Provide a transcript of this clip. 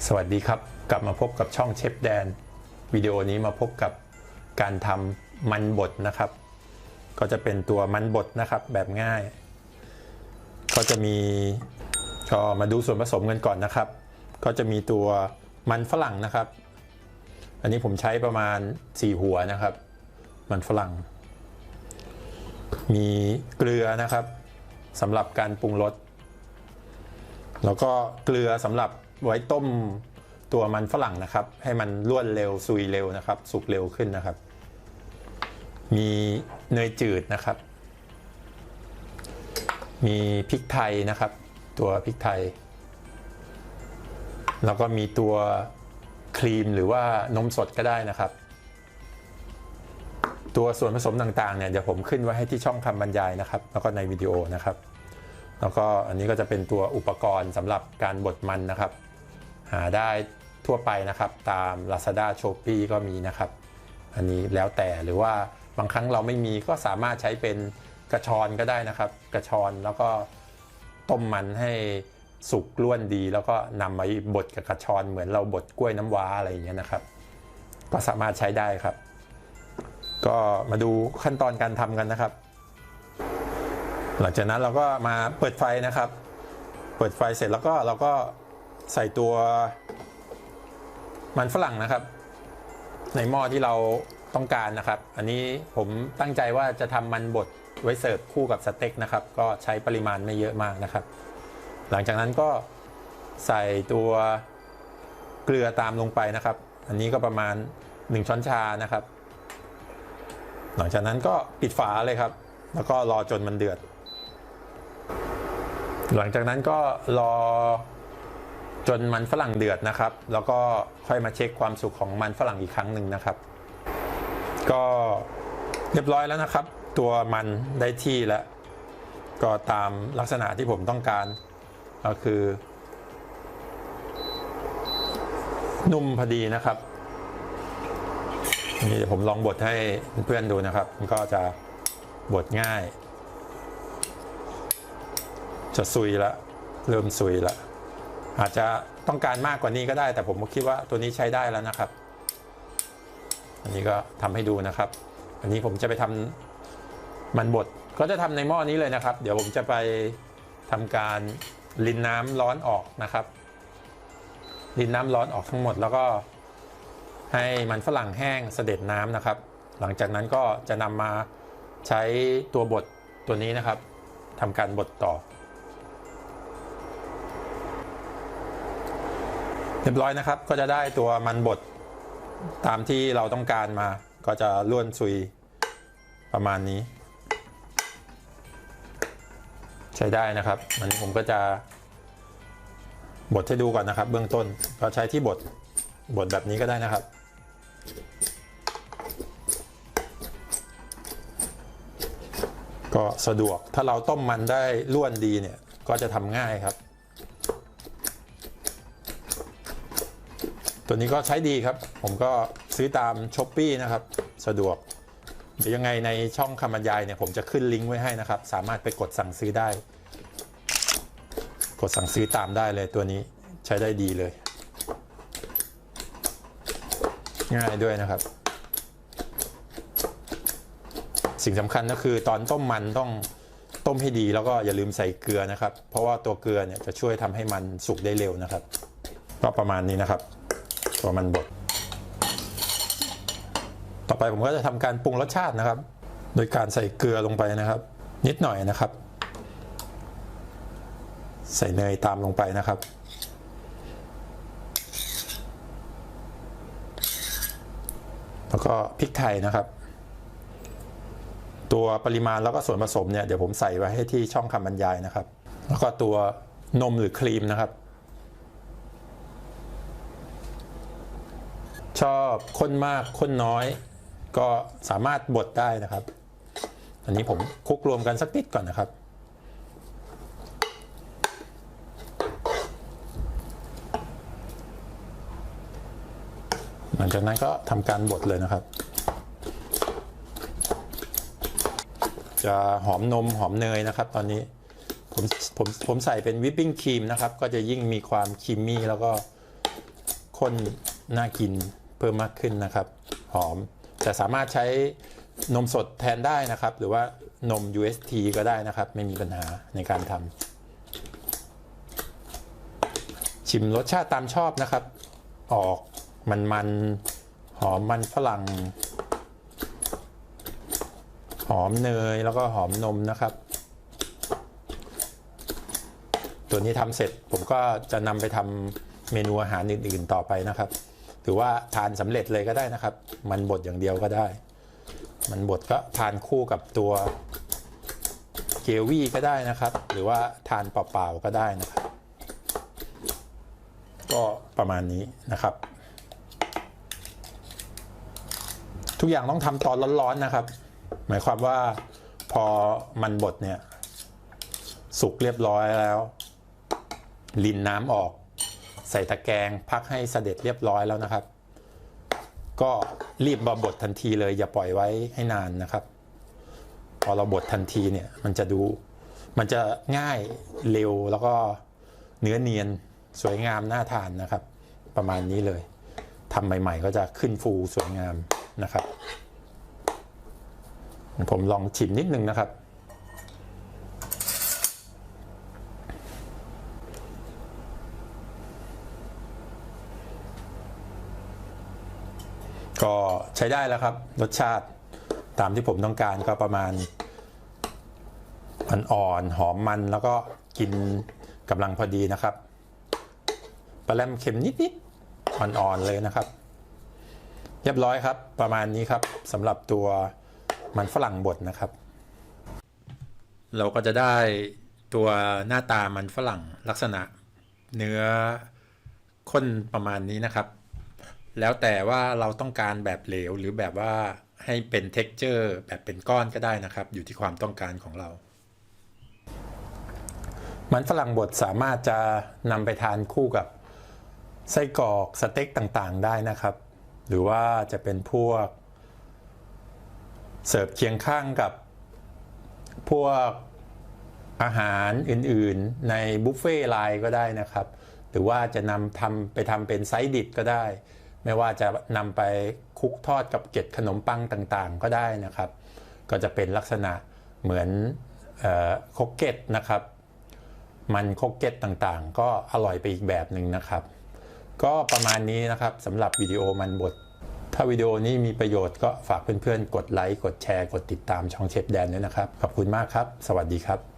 สวัสดีครับกลับมาพบกับช่องเชฟแดนวิดีโอนี้มาพบกับการทำมันบดนะครับก็จะเป็นตัวมันบดนะครับแบบง่ายก็จะมีก็มาดูส่วนผสมกันก่อนนะครับก็จะมีตัวมันฝรั่งนะครับอันนี้ผมใช้ประมาณ4หัวนะครับมันฝรั่งมีเกลือนะครับสำหรับการปรุงรสแล้วก็เกลือสำหรับไว้ต้มตัวมันฝรั่งนะครับให้มันรวดเร็วซุยเร็วนะครับสุกเร็วขึ้นนะครับมีเนยจืดนะครับมีพริกไทยนะครับตัวพริกไทยแล้วก็มีตัวครีมหรือว่านมสดก็ได้นะครับตัวส่วนผสมต่างๆเนี่ยเดี๋ยวผมขึ้นไว้ให้ที่ช่องคำบรรยายนะครับแล้วก็ในวิดีโอนะครับแล้วก็อันนี้ก็จะเป็นตัวอุปกรณ์สำหรับการบดมันนะครับหาได้ทั่วไปนะครับตาม Lazada Shopee ก็มีนะครับอันนี้แล้วแต่หรือว่าบางครั้งเราไม่มีก็สามารถใช้เป็นกระชอนก็ได้นะครับกระชอนแล้วก็ต้มมันให้สุกร่วนดีแล้วก็นำมาบดกับกระชอนเหมือนเราบดกล้วยน้ำว้าอะไรอย่างเงี้ยนะครับก็สามารถใช้ได้ครับก็มาดูขั้นตอนการทำกันนะครับหลังจากนั้นเราก็มาเปิดไฟนะครับเปิดไฟเสร็จแล้วก็เราก็ใส่ตัวมันฝรั่งนะครับในหม้อที่เราต้องการนะครับอันนี้ผมตั้งใจว่าจะทำมันบดไว้เสิร์ฟคู่กับสเต็กนะครับก็ใช้ปริมาณไม่เยอะมากนะครับหลังจากนั้นก็ใส่ตัวเกลือตามลงไปนะครับอันนี้ก็ประมาณ1ช้อนชานะครับหลังจากนั้นก็ปิดฝาเลยครับแล้วก็รอจนมันเดือดหลังจากนั้นก็รอจนมันฝรั่งเดือดนะครับแล้วก็ค่อยมาเช็คความสุกของมันฝรั่งอีกครั้งหนึ่งนะครับก็เรียบร้อยแล้วนะครับตัวมันได้ที่แล้วก็ตามลักษณะที่ผมต้องการก็คือนุ่มพอดีนะครับนี่เดี๋ยวผมลองบดให้เพื่อนๆดูนะครับมันก็จะบดง่ายจะซุยละเริ่มซุยละอาจจะต้องการมากกว่านี้ก็ได้แต่ผมคิดว่าตัวนี้ใช้ได้แล้วนะครับอันนี้ก็ทำให้ดูนะครับอันนี้ผมจะไปทำมันบดก็จะทำในหม้อนี้เลยนะครับเดี๋ยวผมจะไปทำการรินน้ำร้อนออกนะครับรินน้ำร้อนออกทั้งหมดแล้วก็ให้มันฝรั่งแห้งเสด็จน้ำนะครับหลังจากนั้นก็จะนำมาใช้ตัวบดตัวนี้นะครับทำการบดต่อเรียบร้อยนะครับก็จะได้ตัวมันบดตามที่เราต้องการมาก็จะล้วนซุยประมาณนี้ใช้ได้นะครับมันผมก็จะบดให้ดูก่อนนะครับเบื้องต้นก็ใช้ที่บดแบบนี้ก็ได้นะครับก็สะดวกถ้าเราต้มมันได้ล้วนดีเนี่ยก็จะทำง่ายครับตัวนี้ก็ใช้ดีครับผมก็ซื้อตาม Shopee นะครับสะดวกเดี๋ยวยังไงในช่องคำบรรยายเนี่ยผมจะขึ้นลิงก์ไว้ให้นะครับสามารถไปกดสั่งซื้อได้กดสั่งซื้อตามได้เลยตัวนี้ใช้ได้ดีเลยง่ายด้วยนะครับสิ่งสำคัญก็คือตอนต้มมันต้องต้มให้ดีแล้วก็อย่าลืมใส่เกลือนะครับเพราะว่าตัวเกลือเนี่ยจะช่วยทำให้มันสุกได้เร็วนะครับก็ประมาณนี้นะครับตัวมันบดต่อไปผมก็จะทำการปรุงรสชาตินะครับโดยการใส่เกลือลงไปนะครับนิดหน่อยนะครับใส่เนยตามลงไปนะครับแล้วก็พริกไทยนะครับตัวปริมาณแล้วก็ส่วนผสมเนี่ยเดี๋ยวผมใส่ไว้ให้ที่ช่องคำบรรยายนะครับแล้วก็ตัวนมหรือครีมนะครับชอบข้นมากข้นน้อยก็สามารถบดได้นะครับอันนี้ผมคลุกรวมกันสักนิดก่อนนะครับหลังจากนั้นก็ทำการบดเลยนะครับจะหอมนมหอมเนยนะครับตอนนี้ผมใส่เป็นวิปปิ้งครีมนะครับก็จะยิ่งมีความครีมมี่แล้วก็ ข้นน่ากินเพิ่มมากขึ้นนะครับหอมแต่สามารถใช้นมสดแทนได้นะครับหรือว่านม UST ก็ได้นะครับไม่มีปัญหาในการทำชิมรสชาติตามชอบนะครับออกมันหอมมันฝรั่งหอมเนยแล้วก็หอมนมนะครับตัวนี้ทำเสร็จผมก็จะนำไปทำเมนูอาหารอื่นๆต่อไปนะครับหรือว่าทานสำเร็จเลยก็ได้นะครับมันบดอย่างเดียวก็ได้มันบดก็ทานคู่กับตัวเกรวี่ก็ได้นะครับหรือว่าทานเปล่าๆก็ได้นะครับก็ประมาณนี้นะครับทุกอย่างต้องทำตอนร้อนๆนะครับหมายความว่าพอมันบดเนี่ยสุกเรียบร้อยแล้วรินน้ำออกใส่ตะแกรงพักให้เสด็จเรียบร้อยแล้วนะครับก็รีบมาบดทันทีเลยอย่าปล่อยไว้ให้นานนะครับพอเราบดทันทีเนี่ยมันจะง่ายเร็วแล้วก็เนื้อเนียนสวยงามน่าทานนะครับประมาณนี้เลยทำใหม่ๆก็จะขึ้นฟูสวยงามนะครับผมลองชิมนิดนึงนะครับก็ใช้ได้แล้วครับรสชาติตามที่ผมต้องการก็ประมาณอ่อนหอมมันแล้วก็กินกำลังพอดีนะครับปลาแรมเค็มนิดๆอ่อนๆเลยนะครับเรียบร้อยครับประมาณนี้ครับสำหรับตัวมันฝรั่งบดนะครับเราก็จะได้ตัวหน้าตามันฝรั่งลักษณะเนื้อข้นประมาณนี้นะครับแล้วแต่ว่าเราต้องการแบบเหลวหรือแบบว่าให้เป็น texture แบบเป็นก้อนก็ได้นะครับอยู่ที่ความต้องการของเรามันฝรั่งบดสามารถจะนำไปทานคู่กับไส้กรอกสเต็กต่างๆได้นะครับหรือว่าจะเป็นพวกเสิร์ฟเคียงข้างกับพวกอาหารอื่นๆในบุฟเฟ่ต์ไลน์ก็ได้นะครับหรือว่าจะนำไปทำเป็นไซด์ดิชก็ได้ไม่ว่าจะนำไปคลุกทอดกับเกล็ดขนมปังต่างๆก็ได้นะครับก็จะเป็นลักษณะเหมือนโคเก็ตนะครับมันโคเก็ตต่างๆก็อร่อยไปอีกแบบหนึ่งนะครับก็ประมาณนี้นะครับสำหรับวิดีโอมันบดถ้าวิดีโอนี้มีประโยชน์ก็ฝากเพื่อนๆกดไลค์กดแชร์กดติดตามช่องเชฟแดนด้วยนะครับขอบคุณมากครับสวัสดีครับ